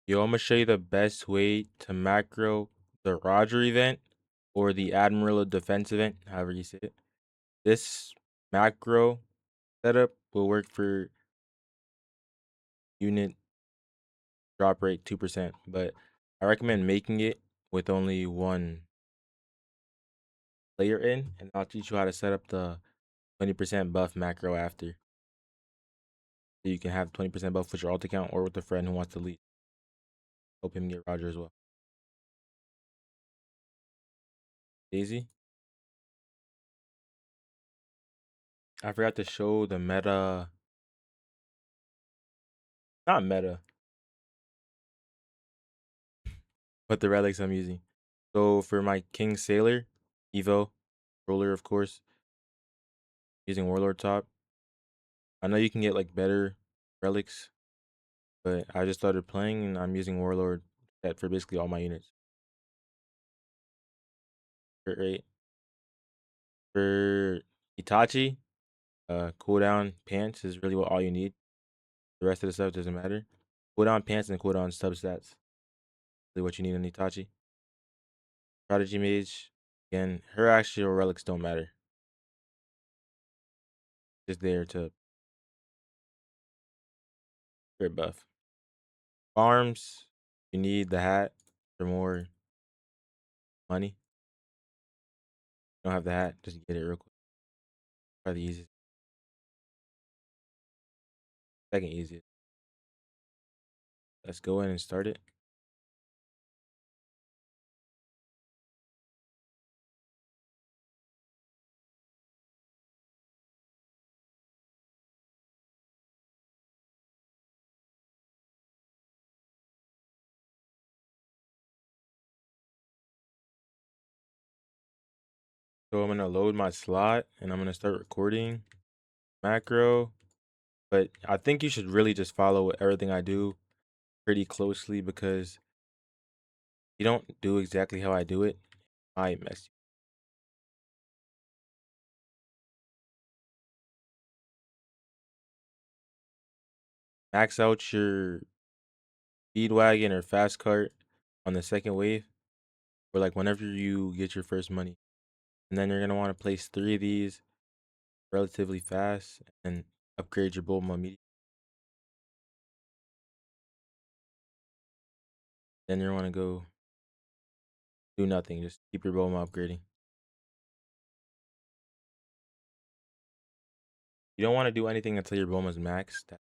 Yo, I'm gonna show you the best way to macro the Roger event or the Admiral defense event, however you say it. This macro setup will work for unit drop rate 2%, but I recommend making it with only one player in, and I'll teach you how to set up the 20% buff macro after. So you can have 20% buff with your alt account or with a friend who wants to lead. Help him get Roger as well. Daisy. I forgot to show the meta. Not meta, but the relics I'm using. So for my King Sailor, Evo, roller of course, using Warlord top. I know you can get like better relics, but I just started playing and I'm using Warlord set for basically all my units. Right. For Itachi, cooldown pants is really what all you need. The rest of the stuff doesn't matter. Cooldown pants and cooldown substats. Really what you need on Itachi. Prodigy Mage, again, her actual relics don't matter. Just there to crit buff. Farms, you need the hat for more money. Don't have the hat, just get it real quick. Probably the easiest. Second easiest. Let's go in and start it. So I'm gonna load my slot and I'm gonna start recording macro. But I think you should really just follow everything I do pretty closely because you don't do exactly how I do it, I mess you. Max out your speed wagon or fast cart on the second wave, or like whenever you get your first money. And then you're gonna want to place 3 of these relatively fast and upgrade your Bulma immediately. Then you want to go do nothing, just keep your Bulma upgrading. You don't want to do anything until your Bulma's maxed.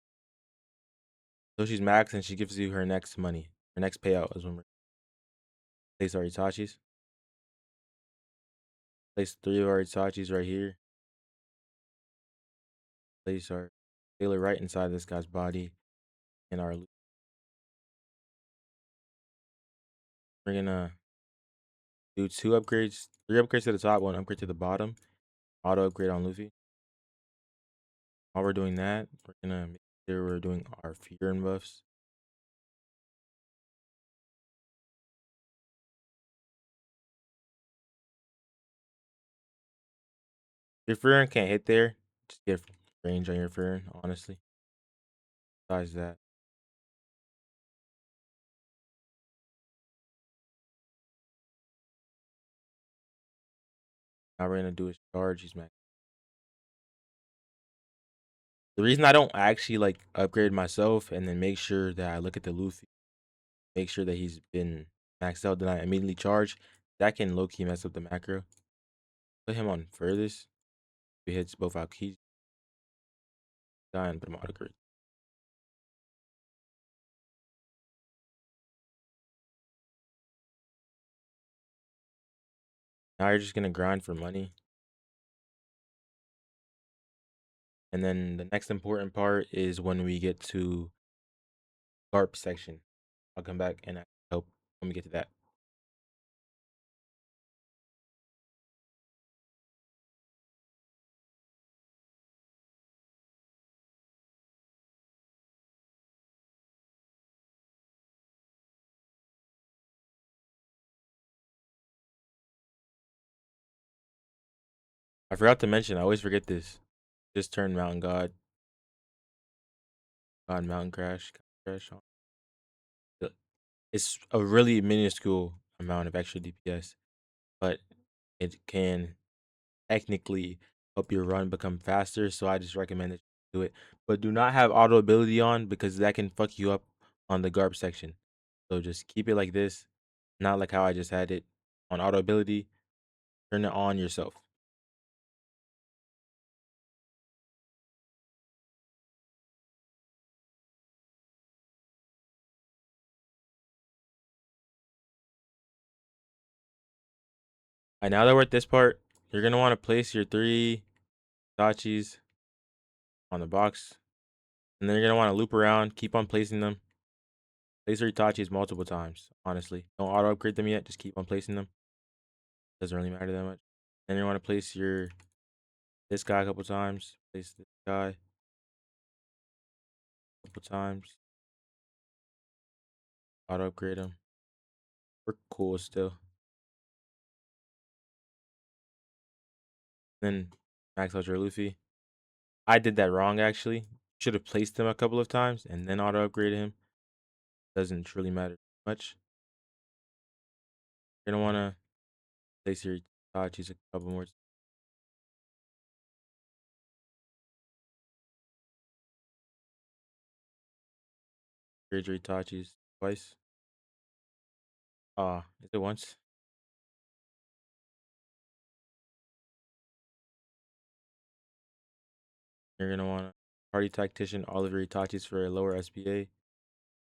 So she's maxed and she gives you her next money. Her next payout is when we place our Itachis. Place 3 of our Itachis right here. Place our sailor right inside this guy's body and our loot. We're gonna do 2 upgrades, 3 upgrades to the top, 1 upgrade to the bottom. Auto upgrade on Luffy. While we're doing that, we're gonna make sure we're doing our Furin buffs. If your Furin can't hit there, just get range on your Furin, honestly. Besides that, now we're gonna do is charge these max. The reason I don't actually like upgrade myself and then make sure that I look at the Luffy, make sure that he's been maxed out, then I immediately charge. That can low key mess up the macro. Put him on furthest. If he hits both out keys, die and put him auto crit. Now you're just gonna grind for money. And then the next important part is when we get to GARP section. I'll come back and help when we get to that. I forgot to mention, I always forget this. Just turn Mountain God. God Mountain Crash on. It's a really minuscule amount of extra DPS, but it can technically help your run become faster. So I just recommend that you do it. But do not have auto ability on because that can fuck you up on the garb section. So just keep it like this, not like how I just had it on auto ability. Turn it on yourself. All right, now that we're at this part, you're gonna want to place your 3 Dachis on the box, and then you're gonna want to loop around, keep on placing them. Place your Itachis multiple times, honestly. Don't auto upgrade them yet, just keep on placing them. Doesn't really matter that much. Then you want to place this guy a couple times. Place this guy a couple times. Auto upgrade him. We're cool still. Then max out your Luffy. I did that wrong actually. Should have placed him a couple of times and then auto upgrade him. Doesn't truly matter much. You're gonna wanna place your Itachis a couple more times. Upgrade your Itachis twice. Is it once? You're gonna wanna party tactician all of your Itachis for a lower SPA.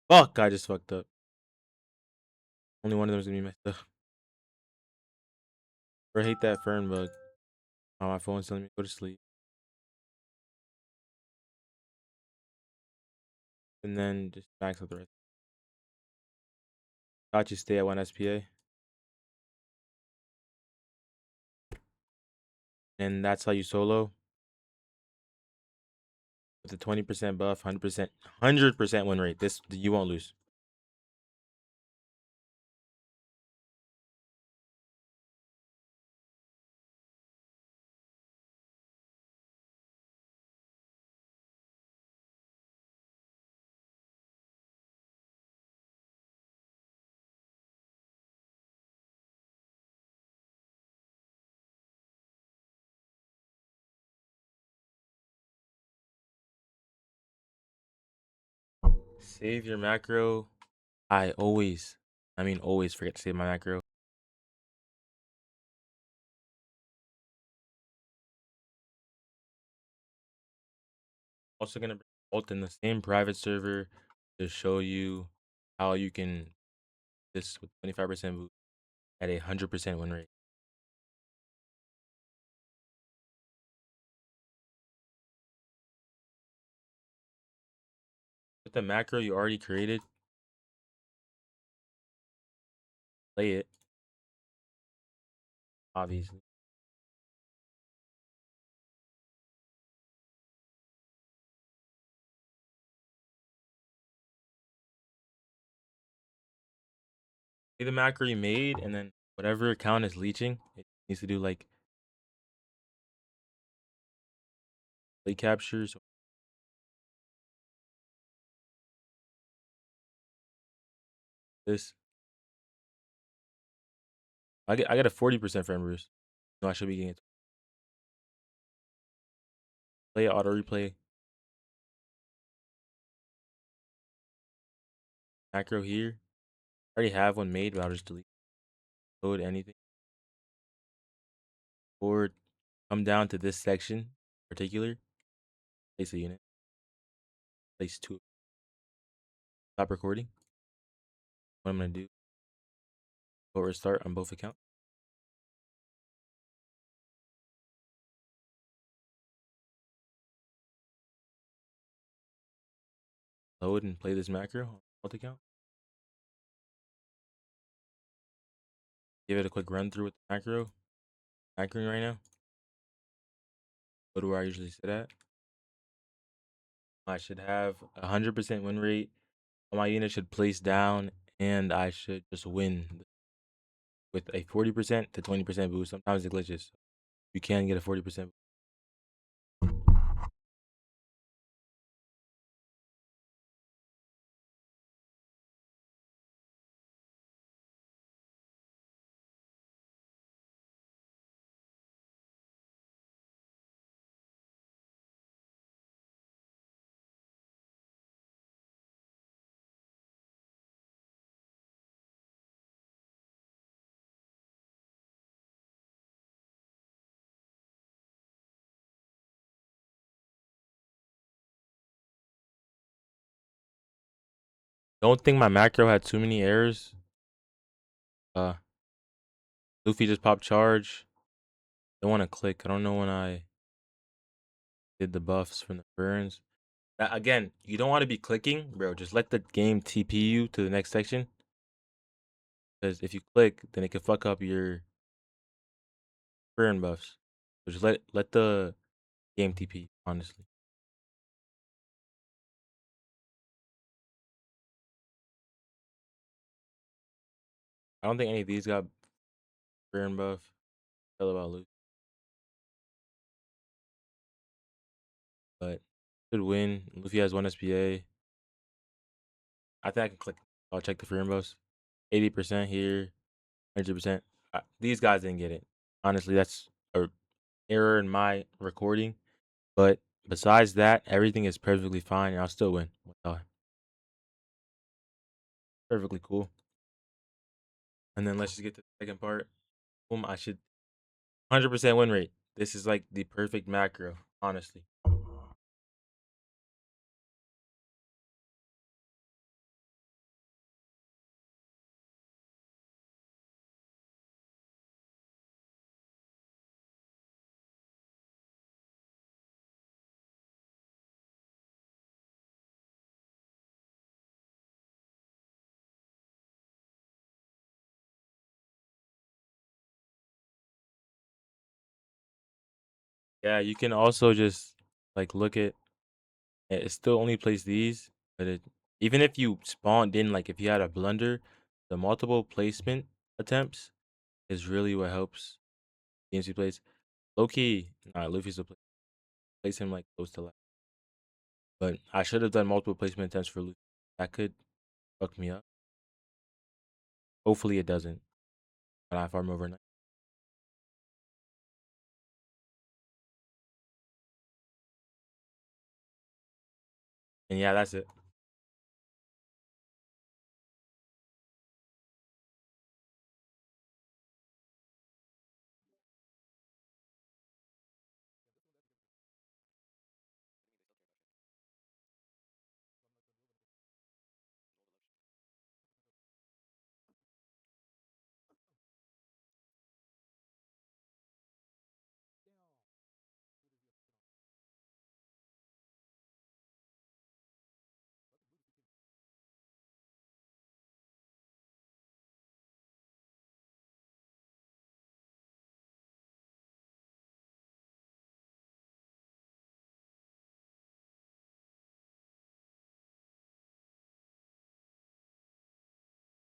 Fuck, I just fucked up. Only one of them is gonna be messed up. I hate that fern bug. Oh, my phone's telling me to go to sleep. And then just max out the rest. Got you stay at 1 SPA. And that's how you solo. With a 20% buff, 100% win rate. This you won't lose. Save your macro. I always forget to save my macro. Also gonna bring ult in the same private server to show you how you can this with 25% boost at 100% win rate. With the macro you already created, play it, obviously. Play the macro you made, and then whatever account is leeching, it needs to do like play captures. This I get a 40% frame boost. No, I should be getting it. Play auto replay. Macro here. I already have one made, but I'll just delete code anything. Or come down to this section in particular. Place a unit. Place 2. Stop recording. What I'm gonna do, go restart on both accounts. Load and play this macro on both accounts. Give it a quick run through with the macro. Macroing right now. Go to where I usually sit at. I should have 100% win rate. My unit should place down, and I should just win with a 40% to 20% boost. Sometimes it glitches. You can get a 40%. Don't think my macro had too many errors. Luffy just popped charge. Don't want to click. I don't know when I did the buffs from the burns. Again, you don't want to be clicking, bro. Just let the game TP you to the next section. Because if you click, then it can fuck up your burn buffs. So just let the game TP, honestly. I don't think any of these got burn buff. Tell about Luffy. But should win. Luffy has 1 SPA. I think I can click. I'll check the burn buffs. 80% here. 100%. These guys didn't get it. Honestly, that's a error in my recording. But besides that, everything is perfectly fine, and I'll still win. Perfectly cool. And then let's just get to the second part. Boom, I should 100% win rate. This is like the perfect macro, honestly. Yeah, you can also just like look at it still only plays these, but it even if you spawned in like if you had a blunder, the multiple placement attempts is really what helps games he plays. Low key, Luffy's will place him like close to last. But I should have done multiple placement attempts for Luffy. That could fuck me up. Hopefully it doesn't. But I farm overnight. And yeah, that's it.